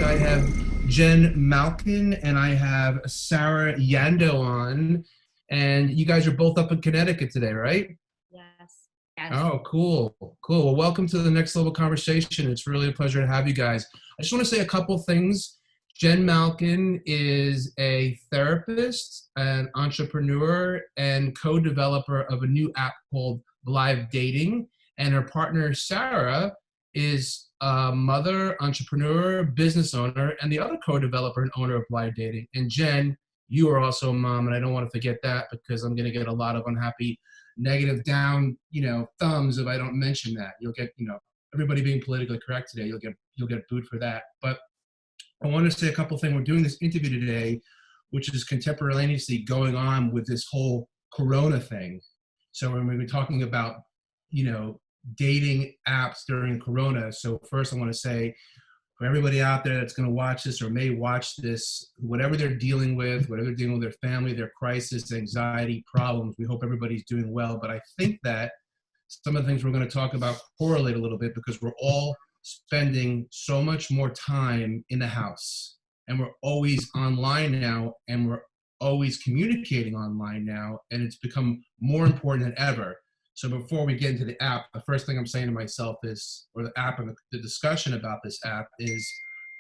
I have Jenn Makin and I have Sarra Yandow on. And you guys are both up in Connecticut today, right? Yes. Yes. Oh, cool. Cool. Well, welcome to the Next Level Conversation. It's really a pleasure to have you guys. I just want to say a couple things. Jenn Makin is a therapist, an entrepreneur, and co-developer of a new app called blivedating. And her partner, Sarra, is a mother, entrepreneur, business owner, and the other co-developer and owner of blivedating. And Jenn, you are also a mom, and I don't want to forget that because I'm going to get a lot of unhappy, negative down, thumbs if I don't mention that. You'll get, everybody being politically correct today, you'll get booed for that. But I want to say a couple things. We're doing this interview today, which is contemporaneously going on with this whole Corona thing. So when we were talking about, dating apps during Corona. So first I want to say for everybody out there that's going to watch this or may watch this, whatever they're dealing with, whatever they're dealing with their family, their crisis, anxiety, problems, we hope everybody's doing well. But I think that some of the things we're going to talk about correlate a little bit because we're all spending so much more time in the house and we're always online now and we're always communicating online now, and it's become more important than ever. So before we get into the app, the first thing I'm saying to myself is, or the app and the discussion about this app is,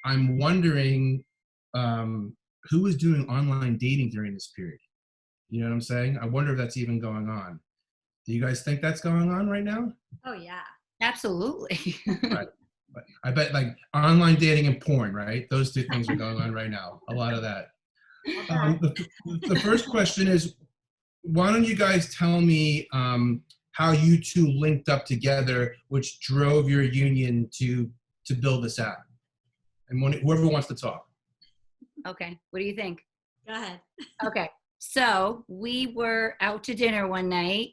I'm wondering who is doing online dating during this period? You know what I'm saying? I wonder if that's even going on. Do you guys think that's going on right now? Oh yeah, absolutely. Right. But I bet like online dating and porn, right? Those two things are going on right now. A lot of that. The first question is, why don't you guys tell me how you two linked up together, which drove your union to build this app? And whoever wants to talk. Okay, what do you think? Go ahead. Okay, so we were out to dinner one night,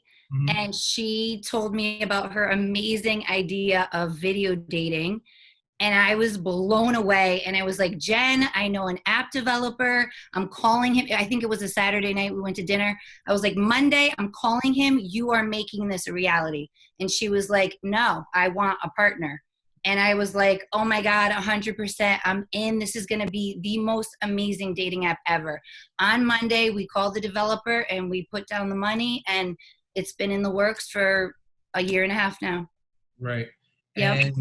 and she told me about her amazing idea of video dating. And I was blown away. And I was like, Jenn, I know an app developer. I'm calling him. I think it was a Saturday night. We went to dinner. I was like, Monday, I'm calling him. You are making this a reality. And she was like, no, I want a partner. And I was like, oh my God, 100%. I'm in. This is going to be the most amazing dating app ever. On Monday, we called the developer and we put down the money. And it's been in the works for a year and a half now. Right. Yep.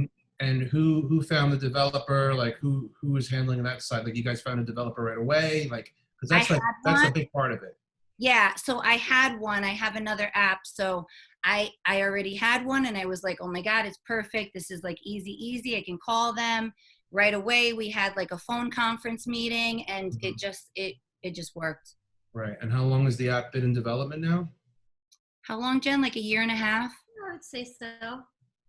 And who found the developer? Like who was handling that side? Like you guys found a developer right away? Like, because that's a big part of it. Yeah. So I had one. I have another app. So I already had one, and I was like, oh my God, it's perfect. This is like easy. I can call them right away. We had like a phone conference meeting, and it just worked. Right. And how long has the app been in development now? How long, Jenn? Like a year and a half? I would say so.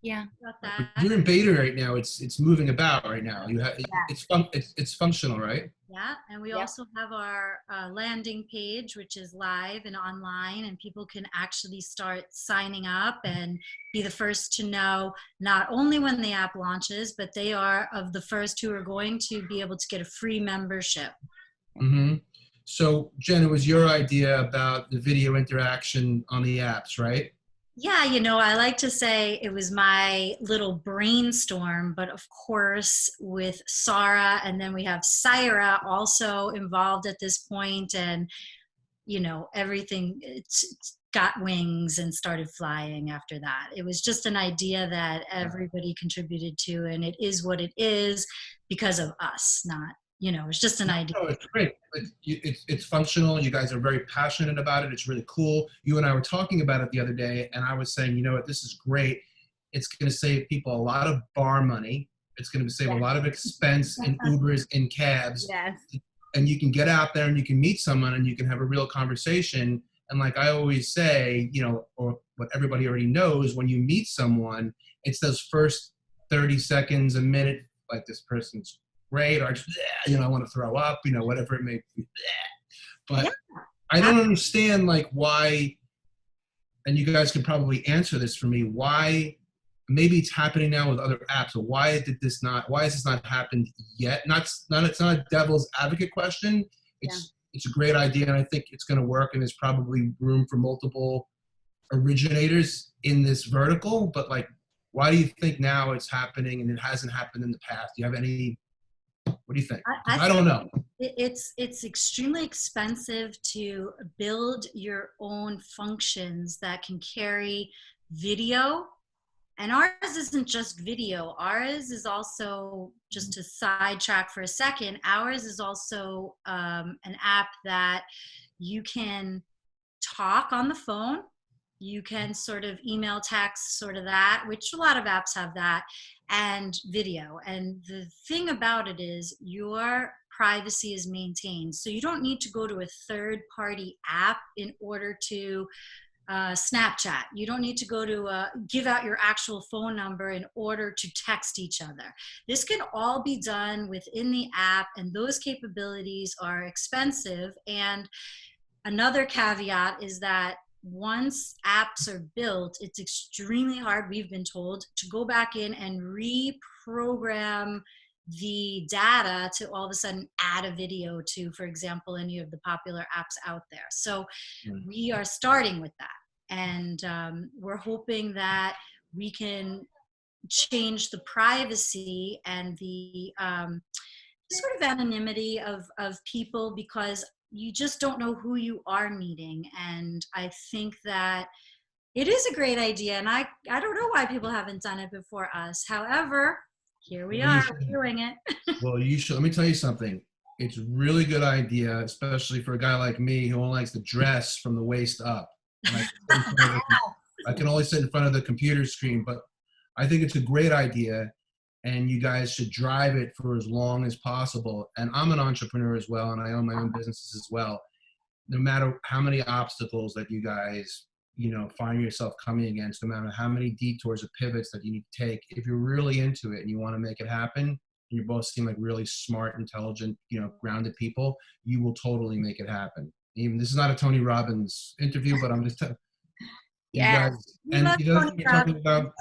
Yeah. About that. You're in beta right now. It's moving about right now. You have it's functional, right? Yeah, and we also have our landing page, which is live and online, and people can actually start signing up and be the first to know not only when the app launches, but they are of the first who are going to be able to get a free membership. Mm-hmm. So, Jenn, it was your idea about the video interaction on the apps, right? Yeah, I like to say it was my little brainstorm, but of course with Sarra, and then we have Sarra also involved at this point, and everything it's got wings and started flying after that. It was just an idea that everybody contributed to, and it is what it is because of us, not it's just an idea. No, it's great. It's functional. You guys are very passionate about it. It's really cool. You and I were talking about it the other day, and I was saying, this is great. It's going to save people a lot of bar money. It's going to save a lot of expense in Ubers and cabs. Yes. And you can get out there and you can meet someone and you can have a real conversation. And like I always say, or what everybody already knows, when you meet someone, it's those first 30 seconds, a minute, like this person's great, or I want to throw up, whatever it may be. But I don't understand like why, and you guys can probably answer this for me, why maybe it's happening now with other apps, but why has this not happened yet? It's not a devil's advocate question. It's a great idea, and I think it's going to work, and there's probably room for multiple originators in this vertical, but like, why do you think now it's happening and it hasn't happened in the past? Do you have any What do you think? I I don't know. It's extremely expensive to build your own functions that can carry video. And ours isn't just video. Ours is also, just to sidetrack for a second, ours is also an app that you can talk on the phone. You can sort of email, text, sort of that, which a lot of apps have that, and video. And the thing about it is your privacy is maintained. So you don't need to go to a third-party app in order to Snapchat. You don't need to go to give out your actual phone number in order to text each other. This can all be done within the app, and those capabilities are expensive. And another caveat is that once apps are built, it's extremely hard, we've been told, to go back in and reprogram the data to all of a sudden add a video to, for example, any of the popular apps out there. So we are starting with that. And we're hoping that we can change the privacy and the sort of anonymity of people, because you just don't know who you are meeting. And I think that it is a great idea. And I don't know why people haven't done it before us. However, here we are doing it. Well, you should. Let me tell you something. It's a really good idea, especially for a guy like me who only likes to dress from the waist up. I can only sit in front of the computer screen, but I think it's a great idea, and you guys should drive it for as long as possible. And I'm an entrepreneur as well, and I own my own businesses as well. No matter how many obstacles that you guys, find yourself coming against, no matter how many detours or pivots that you need to take, if you're really into it and you want to make it happen, and you both seem like really smart, intelligent, grounded people, you will totally make it happen. Even this is not a Tony Robbins interview, but I'm just telling you guys. And the other thing you're talking about,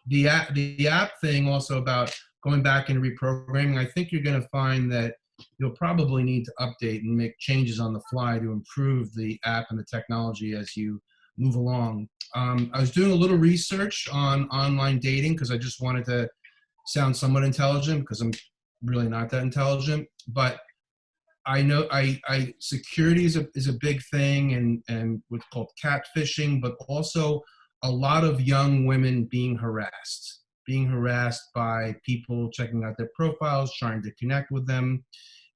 the app thing, also about going back and reprogramming, I think you're going to find that you'll probably need to update and make changes on the fly to improve the app and the technology as you move along. I was doing a little research on online dating because I just wanted to sound somewhat intelligent, because I'm really not that intelligent, but I know security is a big thing, and what's called catfishing, but also a lot of young women being harassed by people checking out their profiles, trying to connect with them.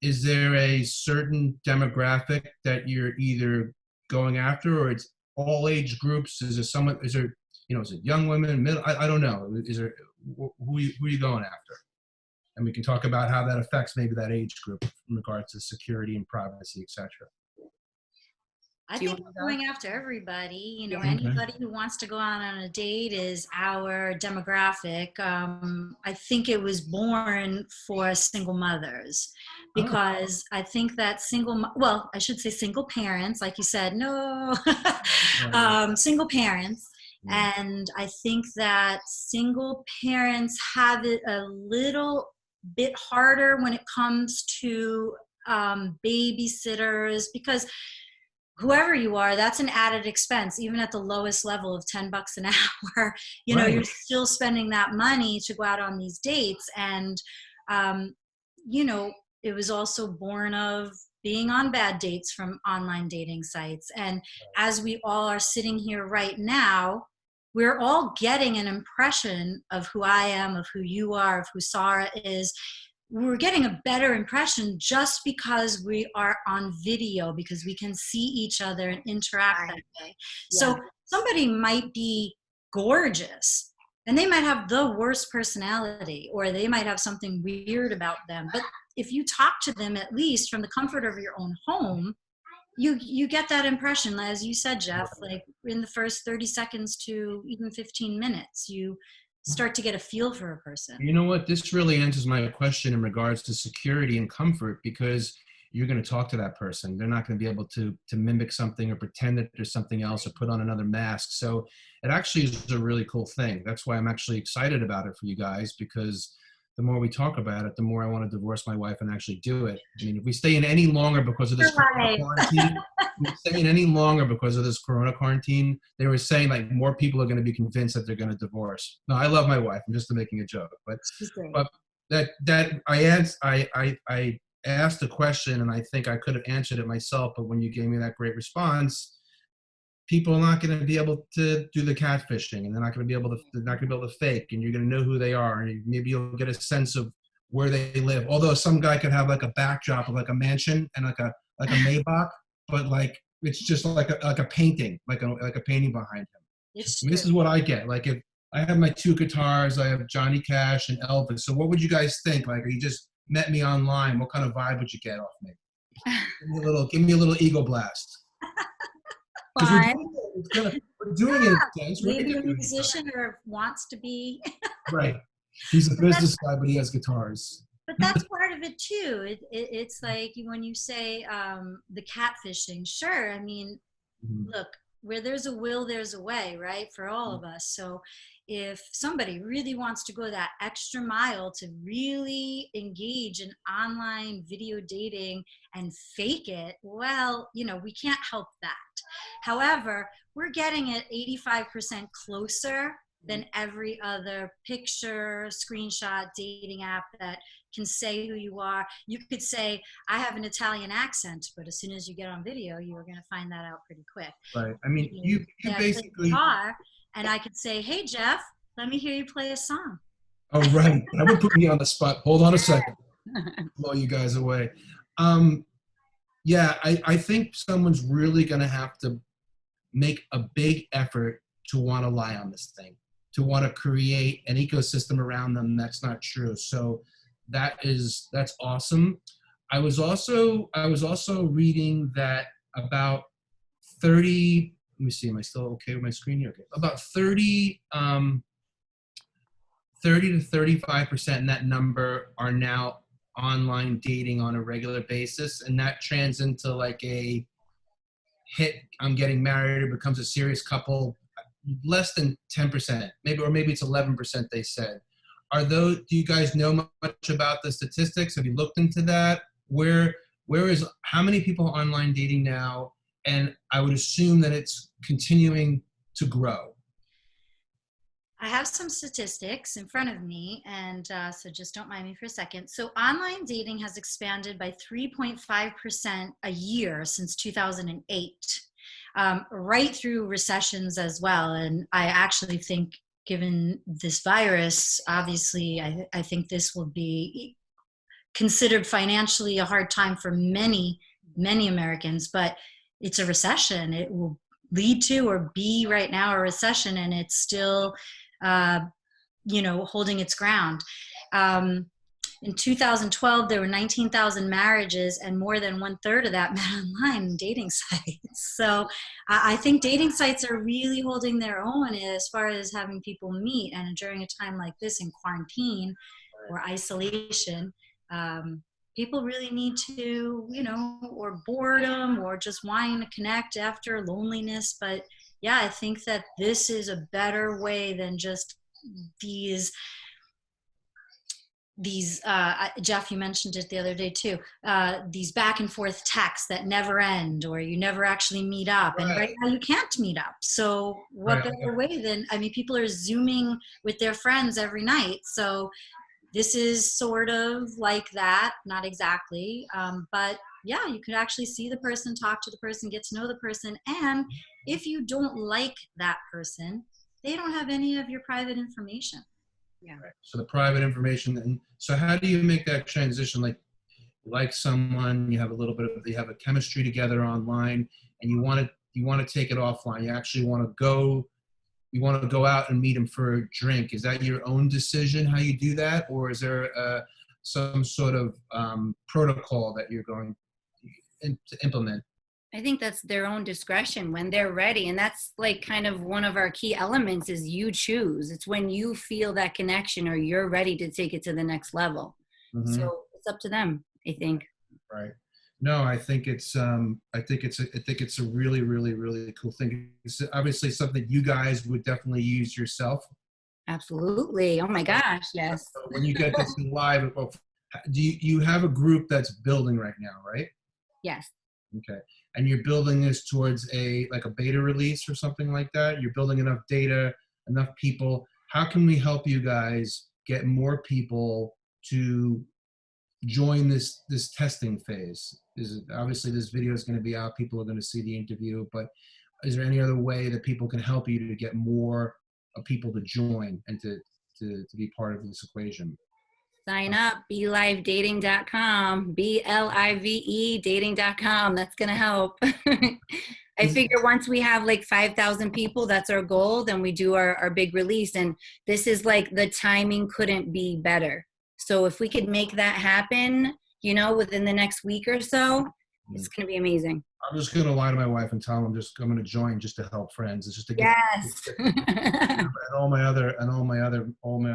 Is there a certain demographic that you're either going after, or it's all age groups? Is it young women, middle? I don't know. Is there, who are you going after? And we can talk about how that affects maybe that age group in regards to security and privacy, etc. I think we're going after everybody. Anybody who wants to go out on a date is our demographic. I think it was born for single mothers, because I think that single parents, like you said, single parents. And I think that single parents have it a little bit harder when it comes to babysitters, because whoever you are, that's an added expense. Even at the lowest level of $10 an hour, you're still spending that money to go out on these dates. And it was also born of being on bad dates from online dating sites. And as we all are sitting here right now, we're all getting an impression of who I am, of who you are, of who Sarra is. We're getting a better impression just because we are on video, because we can see each other and interact that way. Yeah. So somebody might be gorgeous and they might have the worst personality, or they might have something weird about them. But if you talk to them, at least from the comfort of your own home, you get that impression, as you said, Jeff, like in the first 30 seconds to even 15 minutes, you start to get a feel for a person. You know what? This really answers my question in regards to security and comfort, because you're going to talk to that person. They're not going to be able to mimic something or pretend that there's something else or put on another mask. So it actually is a really cool thing. That's why I'm actually excited about it for you guys, because the more we talk about it, the more I want to divorce my wife and actually do it. I mean, if we stay in any longer because of this corona quarantine, they were saying like more people are going to be convinced that they're going to divorce. No, I love my wife. I'm just making a joke, but I asked the question, and I think I could have answered it myself, but when you gave me that great response, people are not going to be able to do the catfishing, and they're not going to be able to fake, and you're going to know who they are, and maybe you'll get a sense of where they live. Although some guy could have like a backdrop of like a mansion and like a Maybach, but like it's just like a painting, like a painting behind him. And this is what I get. Like if I have my two guitars, I have Johnny Cash and Elvis. So what would you guys think? Like, if you just met me online, what kind of vibe would you get off me? Give me a little ego blast. Because we're doing it. Maybe a musician or wants to be. Right. He's a business guy, but he has guitars. But that's part of it too. It's like when you say the catfishing. Sure, I mean, look, where there's a will, there's a way, right? For all of us. So if somebody really wants to go that extra mile to really engage in online video dating and fake it, well, we can't help that. However, we're getting it 85% closer than every other picture, screenshot, dating app that can say who you are. You could say, I have an Italian accent, but as soon as you get on video, you are going to find that out pretty quick. Right. I mean, you basically... And I could say, hey, Jeff, let me hear you play a song. Oh, right. That would put me on the spot. Hold on a second. Blow you guys away. Yeah, I think someone's really going to have to make a big effort to want to lie on this thing, to want to create an ecosystem around them that's not true. So that's awesome. I was also reading that about 30, let me see, am I still okay with my screen here? Okay. About 30 to 35%, and that number are now online dating on a regular basis, and that trends into like a hit, I'm getting married, or becomes a serious couple, less than 10%, maybe it's 11%, they said. Do you guys know much about the statistics? Have you looked into that? How many people are online dating now? And I would assume that it's continuing to grow. I have some statistics in front of me, and so just don't mind me for a second. So online dating has expanded by 3.5% a year since 2008, right through recessions as well. And I actually think, given this virus, obviously, I think this will be considered financially a hard time for many, many Americans, but it's a recession. It will lead to or be right now a recession, and it's still holding its ground. In 2012, there were 19,000 marriages, and more than 1/3 of that met online in dating sites. So I think dating sites are really holding their own as far as having people meet. And during a time like this, in quarantine or isolation, people really need to, or boredom, or just wanting to connect after loneliness. But yeah, I think that this is a better way than just these Jeff, you mentioned it the other day too, these back and forth texts that never end, or you never actually meet up. And right now you can't meet up. So what better way than, people are Zooming with their friends every night. So this is sort of like that, not exactly, but yeah, you could actually see the person, talk to the person, get to know the person. And if you don't like that person, they don't have any of your private information. Yeah. Right. So the private information. And so how do you make that transition? Like someone, you have a chemistry together online, and you want to take it offline. You actually want to go out and meet them for a drink. Is that your own decision how you do that? Or is there some sort of protocol that you're going to implement? I think that's their own discretion when they're ready. And that's like kind of one of our key elements is you choose. It's when you feel that connection or you're ready to take it to the next level. Mm-hmm. So it's up to them, I think. Right. No, I think it's a really, really, really cool thing. It's obviously something you guys would definitely use yourself. Absolutely. Oh my gosh. Yes. So when you get this live, do you have a group that's building right now, right? Yes. Okay. And you're building this towards a beta release or something like that? You're building enough data, enough people. How can we help you guys get more people to join this testing phase? Obviously this video is going to be out, people are going to see the interview, but is there any other way that people can help you to get more people to join and to be part of this equation? Sign up, blivedating.com, BLIVE dating.com. That's going to help. I figure once we have like 5,000 people, that's our goal, then we do our big release. And this is like, the timing couldn't be better. So if we could make that happen, you know, within the next week or so, it's going to be amazing. I'm just going to lie to my wife and tell them I'm going to join just to help friends. It's just to get, yes. and all my other.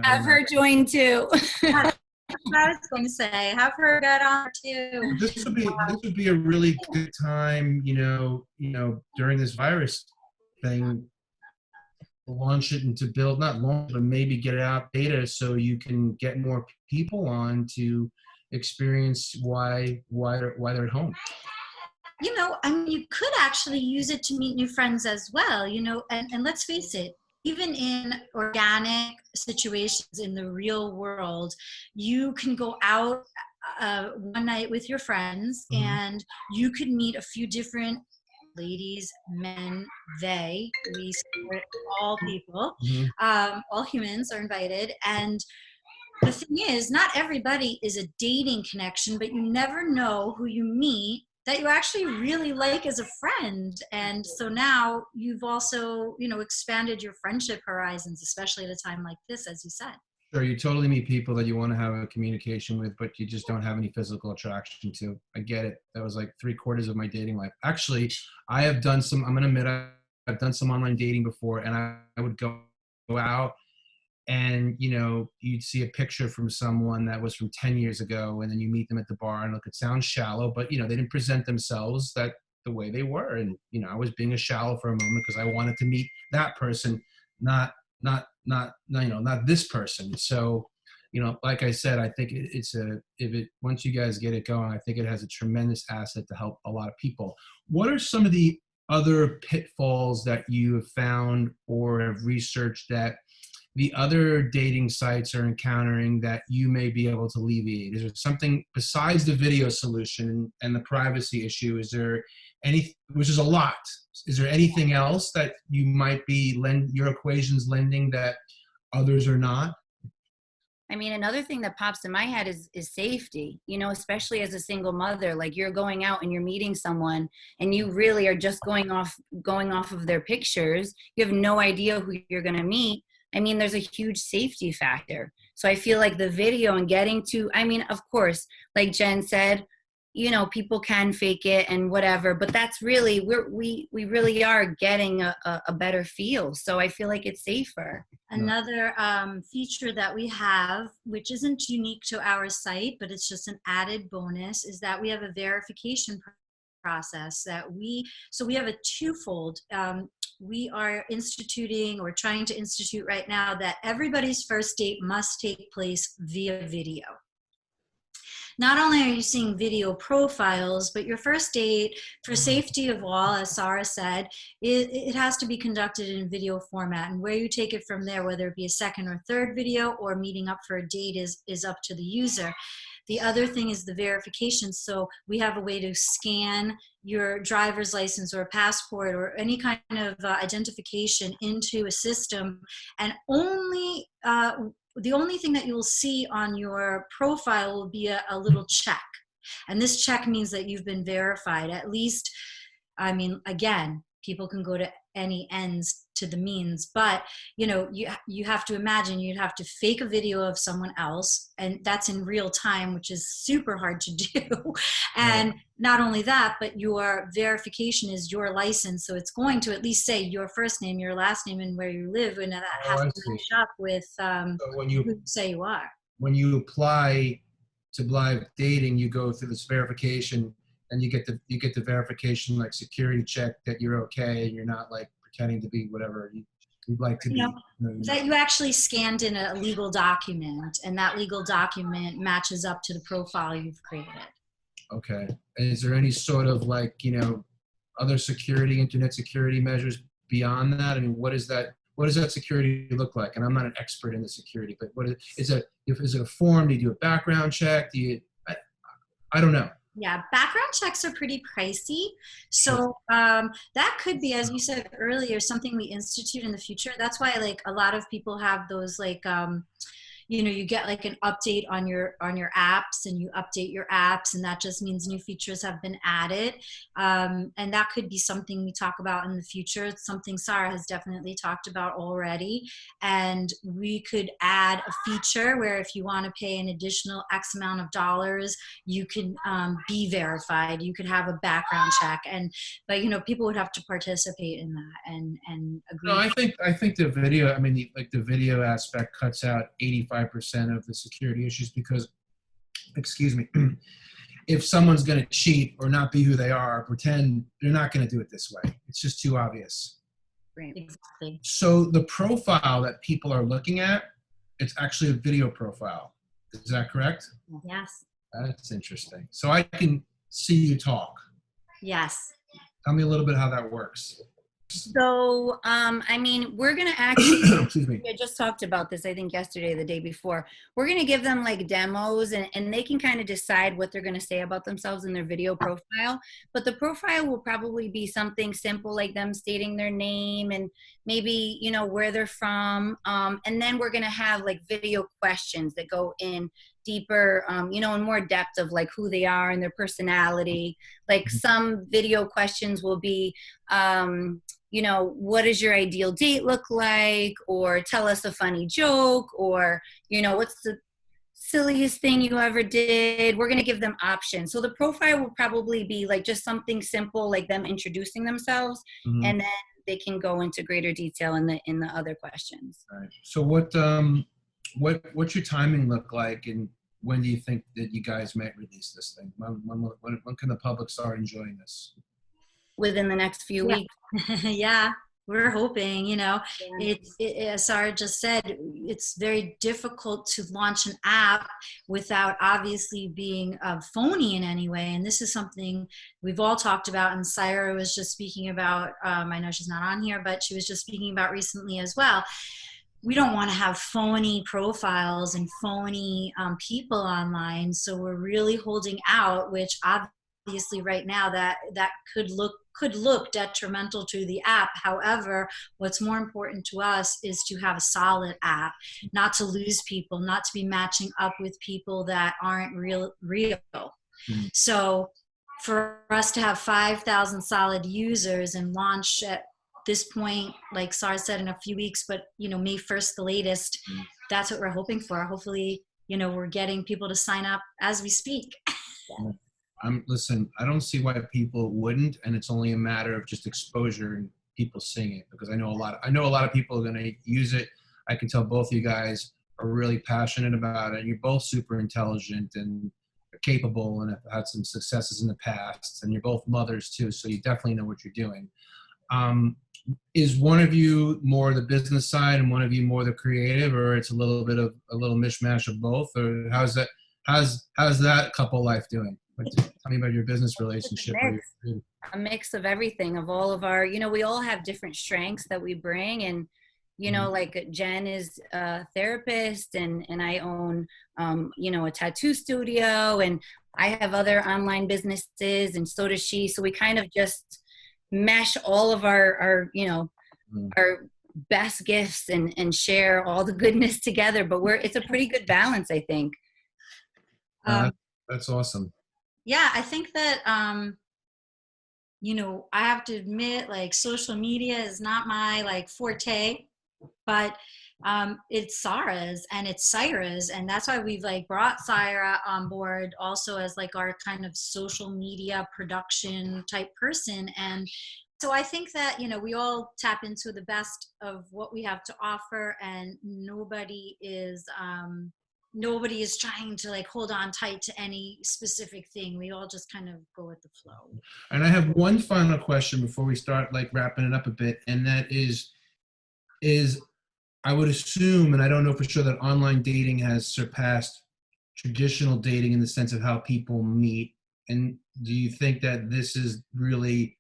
Have her join too. I was going to say, have her get on too. This would be a really good time, you know, during this virus thing, launch it and to build, not launch, but maybe get out data so you can get more people on to experience why they're at home. You know, I mean, you could actually use it to meet new friends as well, you know, and let's face it, even in organic situations in the real world, you can go out one night with your friends and you could meet a few different ladies, men, we support all people, all humans are invited. And the thing is, not everybody is a dating connection, but you never know who you meet that you actually really like as a friend. And so now you've also, you know, expanded your friendship horizons, especially at a time like this, as you said. Sure, you totally meet people that you want to have a communication with, but you just don't have any physical attraction to. I get it. That was like 3/4 of my dating life. Actually, I have done some, I'm going to admit, I've done some online dating before, and I would go out and, you know, you'd see a picture from someone that was from 10 years ago, and then you meet them at the bar, and look, it sounds shallow, but, you know, they didn't present themselves the way they were. And, you know, I was being a shallow for a moment because I wanted to meet that person, not this person. So, you know, like I said, I think once you guys get it going, I think it has a tremendous asset to help a lot of people. What are some of the other pitfalls that you have found or have researched that the other dating sites are encountering that you may be able to alleviate? Is there something besides the video solution and the privacy issue? Is there which is a lot, is there anything else that you might be your equations lending that others are not? I mean, another thing that pops in my head is safety, you know, especially as a single mother. Like, you're going out and you're meeting someone and you really are just going off of their pictures. You have no idea who you're going to meet. I mean, there's a huge safety factor. So I feel like the video and getting to, I mean, of course, like Jen said, you know, people can fake it and whatever, but that's really, we really are getting a better feel. So I feel like it's safer. Another feature that we have, which isn't unique to our site, but it's just an added bonus, is that we have a verification process so we have a twofold. We are instituting or trying to institute right now that everybody's first date must take place via video. Not only are you seeing video profiles, but your first date, for safety of all, as Sarra said, it has to be conducted in video format. And where you take it from there, whether it be a second or third video or meeting up for a date, is up to the user. The other thing is the verification. So we have a way to scan your driver's license or passport or any kind of identification into a system, and the only thing that you will see on your profile will be a little check. And this check means that you've been verified. At least, I mean, again, people can go to any ends to the means, but you know, you have to imagine you'd have to fake a video of someone else, and that's in real time, which is super hard to do. And not only that, but your verification is your license, so it's going to at least say your first name, your last name, and where you live, and that has to match up with so who you say you are. When you apply to Live Dating, you go through this verification, and you get the verification, like security check, that you're okay and you're not like pretending to be whatever you'd like to be. That you actually scanned in a legal document, and that legal document matches up to the profile you've created. Okay. And is there any sort of like, you know, other security, internet security measures beyond that? I mean, what does that security look like? And I'm not an expert in the security, but Is it a form? Do you do a background check? I don't know. Yeah, background checks are pretty pricey. So that could be, as you said earlier, something we institute in the future. That's why like a lot of people have those like you get like an update on your apps, and you update your apps, and that just means new features have been added. And that could be something we talk about in the future. It's something Sarra has definitely talked about already. And we could add a feature where if you want to pay an additional X amount of dollars, you can be verified. You could have a background check, but people would have to participate in that and agree. No, I think the video. I mean, the video aspect cuts out 85% of the security issues because, excuse me, if someone's going to cheat or not be who they are, pretend, they're not going to do it this way. It's just too obvious. Right. Exactly. So the profile that people are looking at, it's actually a video profile. Is that correct? Yes. That's interesting. So I can see you talk. Yes. Tell me a little bit how that works. So, I mean, we're going to actually, excuse me. we just talked about this, I think yesterday, the day before. We're going to give them like demos, and they can kind of decide what they're going to say about themselves in their video profile. But the profile will probably be something simple, like them stating their name and maybe, where they're from. And then we're going to have like video questions that go in deeper, in more depth of like who they are and their personality. Like some video questions will be, what does your ideal date look like? Or tell us a funny joke, or, what's the silliest thing you ever did? We're going to give them options. So the profile will probably be like just something simple, like them introducing themselves, and then they can go into greater detail in the other questions. All right. So what's your timing look like, and when do you think that you guys might release this thing? When can the public start enjoying this? Within the next few weeks. Yeah, we're hoping, as Sarra just said, it's very difficult to launch an app without obviously being phony in any way. And this is something we've all talked about, and Sarra was just speaking about, I know she's not on here, but she was just speaking about recently as well. We don't want to have phony profiles and phony people online. So we're really holding out, which obviously right now that could look detrimental to the app. However, what's more important to us is to have a solid app, not to lose people, not to be matching up with people that aren't real. Mm-hmm. So for us to have 5,000 solid users and launch at this point, like Sarra said, in a few weeks, but May 1st, the latest, that's what we're hoping for. Hopefully, we're getting people to sign up as we speak. Listen, I don't see why people wouldn't, and it's only a matter of just exposure and people seeing it, because I know a lot of people are going to use it. I can tell both of you guys are really passionate about it. You're both super intelligent and capable, and have had some successes in the past, and you're both mothers too, so you definitely know what you're doing. Is one of you more the business side and one of you more the creative, or it's a little mishmash of both, or how's that couple life doing? Tell me about your business relationship. A mix of everything, of all of our, we all have different strengths that we bring. And, like Jenn is a therapist, and I own, a tattoo studio, and I have other online businesses, and so does she. So we kind of just mesh all of our best gifts and share all the goodness together. But it's a pretty good balance, I think. That's awesome. Yeah, I think that, I have to admit, like, social media is not my forte, but it's Sarra's and it's Sarra's, and that's why we've brought Sarra on board also as our kind of social media production type person. And so I think that we all tap into the best of what we have to offer, and nobody is trying to hold on tight to any specific thing. We all just kind of go with the flow. And I have one final question before we start wrapping it up a bit, and that is I would assume, and I don't know for sure, that online dating has surpassed traditional dating in the sense of how people meet. And do you think that this is really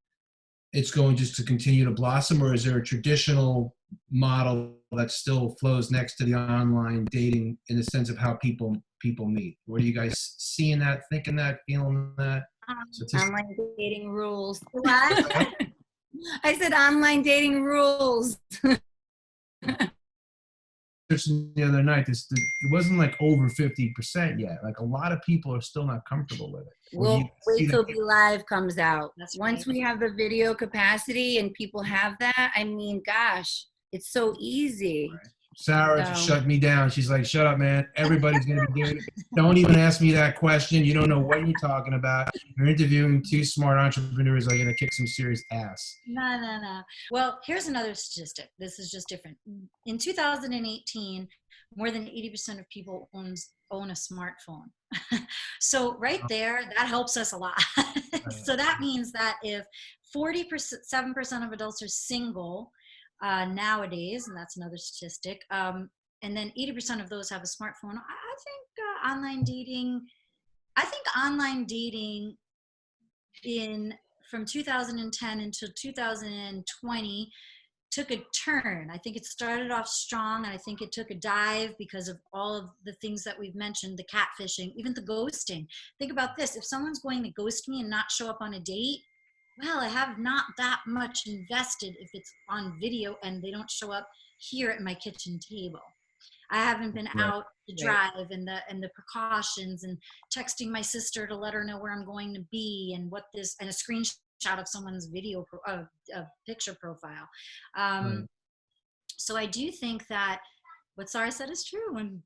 it's going just to continue to blossom, or is there a traditional model that still flows next to the online dating in the sense of how people meet? What are you guys seeing that, thinking that, feeling that? Online dating rules. What? I said online dating rules. The other night, it wasn't like over 50% yet. Like a lot of people are still not comfortable with it. We'll wait till Be Live comes out. That's Once right. we have the video capacity and people have that, I mean, gosh, it's so easy. Right. Sarra just shut me down. She's like, shut up, man. Everybody's going to be doing it. Don't even ask me that question. You don't know what you're talking about. You're interviewing two smart entrepreneurs that are going to kick some serious ass. No. Well, here's another statistic. This is just different. In 2018, more than 80% of people own a smartphone. So right there, that helps us a lot. So that means that if 47% of adults are single, nowadays, and that's another statistic, and then 80% of those have a smartphone. I think online dating from 2010 until 2020 took a turn. I think it started off strong, and I think it took a dive because of all of the things that we've mentioned, the catfishing, even the ghosting. Think about this. If someone's going to ghost me and not show up on a date, well, I have not that much invested if it's on video and they don't show up here at my kitchen table. I haven't been out to drive and the precautions and texting my sister to let her know where I'm going to be and and a screenshot of someone's video picture profile. So I do think that what Sarra said is true. When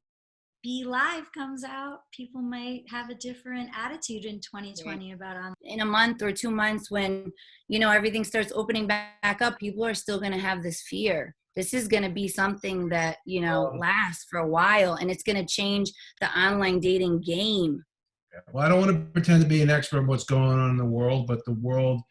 Be Live comes out, people might have a different attitude in 2020 about online. In a month or 2 months, when everything starts opening back up, people are still going to have this fear. This is going to be something that lasts for a while, and it's going to change the online dating game. Well, I don't want to pretend to be an expert on what's going on in the world, but the world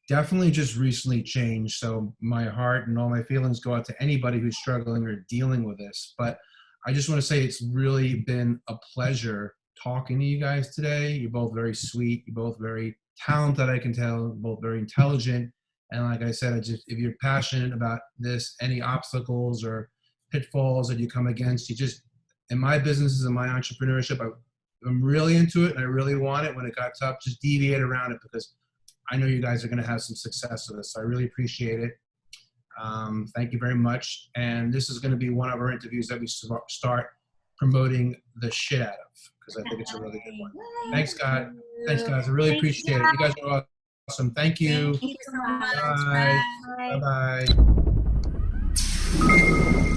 definitely just recently changed. So my heart and all my feelings go out to anybody who's struggling or dealing with this. But I just want to say it's really been a pleasure talking to you guys today. You're both very sweet. You're both very talented, I can tell. You're both very intelligent. And like I said, if you're passionate about this, any obstacles or pitfalls that you come against, in my businesses and my entrepreneurship, I'm really into it and I really want it. When it got tough, just deviate around it, because I know you guys are going to have some success with this. So I really appreciate it. Thank you very much. And this is going to be one of our interviews that we start promoting the shit out of, because I think it's a really good one. Thanks, guys. Thanks, guys. I really appreciate it. You guys are awesome. Thank you. Thank you so much. Bye. Bye. Bye.